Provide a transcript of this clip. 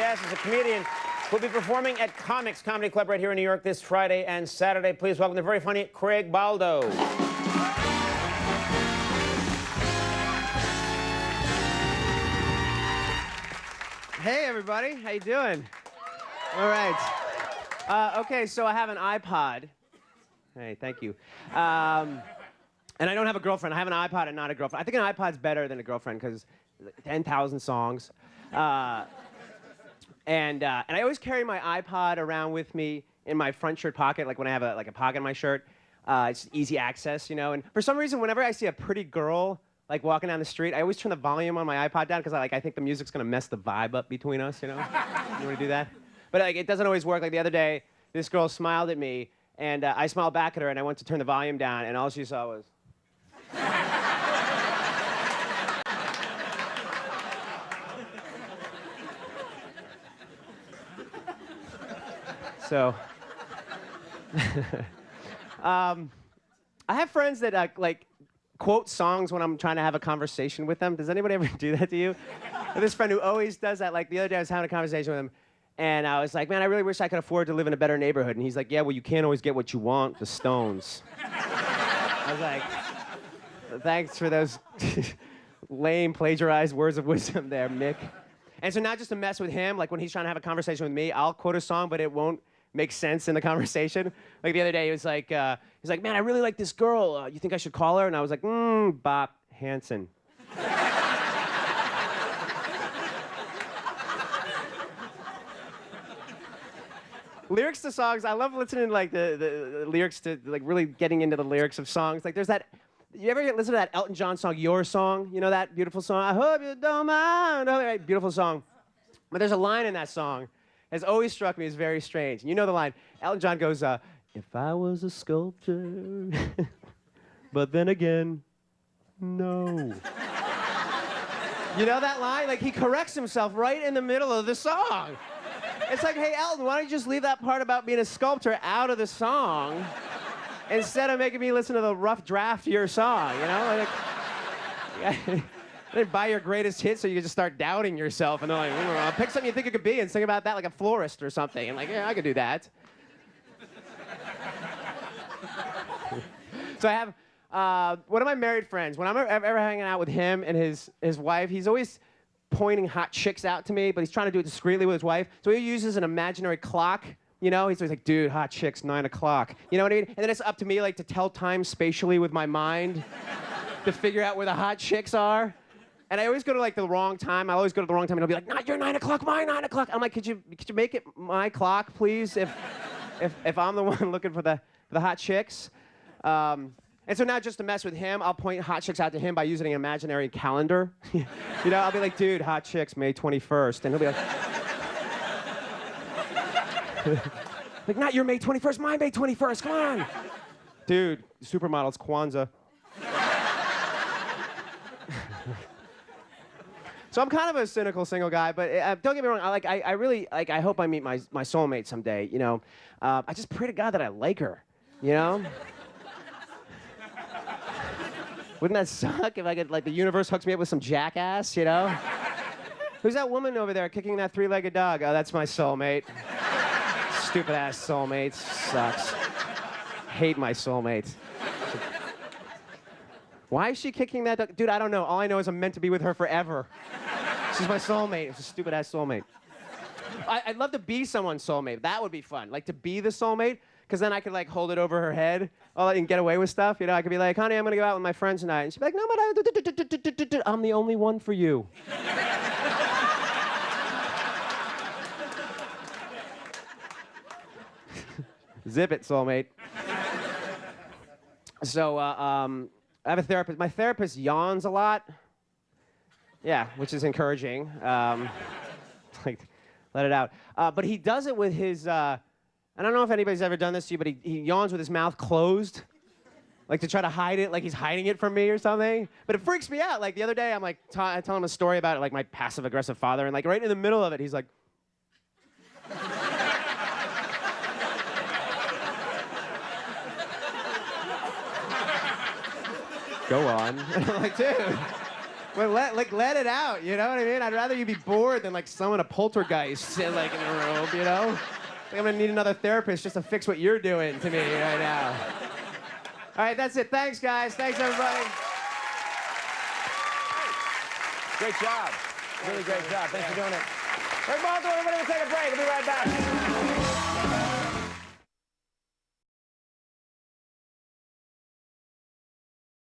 guest is a comedian who'll be performing at Comics Comedy Club right here in New York this Friday and Saturday. Please welcome the very funny Craig Baldo. Hey, everybody. How you doing? All right. Okay, so I have an iPod. Hey, thank you. And I don't have a girlfriend. I have an iPod and not a girlfriend. I think an iPod's better than a girlfriend because 10,000 songs. And I always carry my iPod around with me in my front shirt pocket, like when I have a pocket in my shirt. It's easy access, you know. And for some reason, whenever I see a pretty girl like walking down the street, I always turn the volume on my iPod down because I think the music's gonna mess the vibe up between us, you know. You want to do that? But like it doesn't always work. Like the other day, this girl smiled at me, and I smiled back at her, and I went to turn the volume down, and all she saw was. So, I have friends that like quote songs when I'm trying to have a conversation with them. Does anybody ever do that to you? I have this friend who always does that. Like the other day I was having a conversation with him, and I was like, man, I really wish I could afford to live in a better neighborhood. And he's like, yeah, well, you can't always get what you want, the Stones. I was like, thanks for those lame, plagiarized words of wisdom there, Mick. And so now just to mess with him, like when he's trying to have a conversation with me, I'll quote a song, but it won't make sense in the conversation. Like the other day, he was like, he's like, man, I really like this girl. You think I should call her? And I was like, Bop Hansen. Lyrics to songs, I love listening to like the lyrics to like really getting into the lyrics of songs. Like there's that, you ever listen to that Elton John song, Your Song? You know that beautiful song? I hope you don't mind. Right? Beautiful song. But there's a line in that song has always struck me as very strange. And you know the line. Elton John goes, if I was a sculptor, but then again, no. You know that line? Like he corrects himself right in the middle of the song. It's like, hey, Elton, why don't you just leave that part about being a sculptor out of the song instead of making me listen to the rough draft of your song, you know? Like, I didn't buy your greatest hit so you could just start doubting yourself and they're like, pick something you think you could be and sing about that like a florist or something. And like, yeah, I could do that. So I have one of my married friends. When I'm ever hanging out with him and his wife, he's always pointing hot chicks out to me, but he's trying to do it discreetly with his wife. So he uses an imaginary clock. You know, he's always like, dude, hot chicks, 9 o'clock. You know what I mean? And then it's up to me like to tell time spatially with my mind to figure out where the hot chicks are. And I always go to like the wrong time. I always go to the wrong time, and he'll be like, "Not your 9 o'clock, my 9 o'clock." I'm like, "Could you make it my clock, please? If I'm the one looking for the hot chicks." And so now, just to mess with him, I'll point hot chicks out to him by using an imaginary calendar. You know, I'll be like, "Dude, hot chicks, May 21st," and he'll be like, "Like, not your May 21st, my May 21st. Come on, dude. Supermodels, Kwanzaa." So I'm kind of a cynical single guy, but don't get me wrong. I really I hope I meet my soulmate someday. You know, I just pray to God that I like her. You know. Wouldn't that suck if I could like the universe hooks me up with some jackass? You know. Who's that woman over there kicking that 3-legged dog? Oh, that's my soulmate. Stupid ass soulmate. Sucks. Hate my soulmate. Why is she kicking that dog? Dude, I don't know. All I know is I'm meant to be with her forever. She's my soulmate. It's a stupid-ass soulmate. I'd love to be someone's soulmate. That would be fun. Like, to be the soulmate, because then I could, like, hold it over her head and get away with stuff. You know, I could be like, honey, I'm going to go out with my friends tonight. And she'd be like, no, but I'm the only one for you. Zip it, soulmate. So, I have a therapist. My therapist yawns a lot. Yeah, which is encouraging. Like, let it out. But he does it with his, I don't know if anybody's ever done this to you, but he yawns with his mouth closed. Like to try to hide it, like he's hiding it from me or something. But it freaks me out. Like the other day, I'm like, I tell him a story about like my passive-aggressive father, and like right in the middle of it, he's like, go on. And I'm like, dude, Well, let it out, you know what I mean? I'd rather you be bored than like summon a poltergeist in like in a room, you know? Like, I'm gonna need another therapist just to fix what you're doing to me right now. All right, that's it. Thanks, guys. Thanks, everybody. Great job. Really great job. Thanks for doing it. Rick Baldo, everybody will take a break. We'll be right back.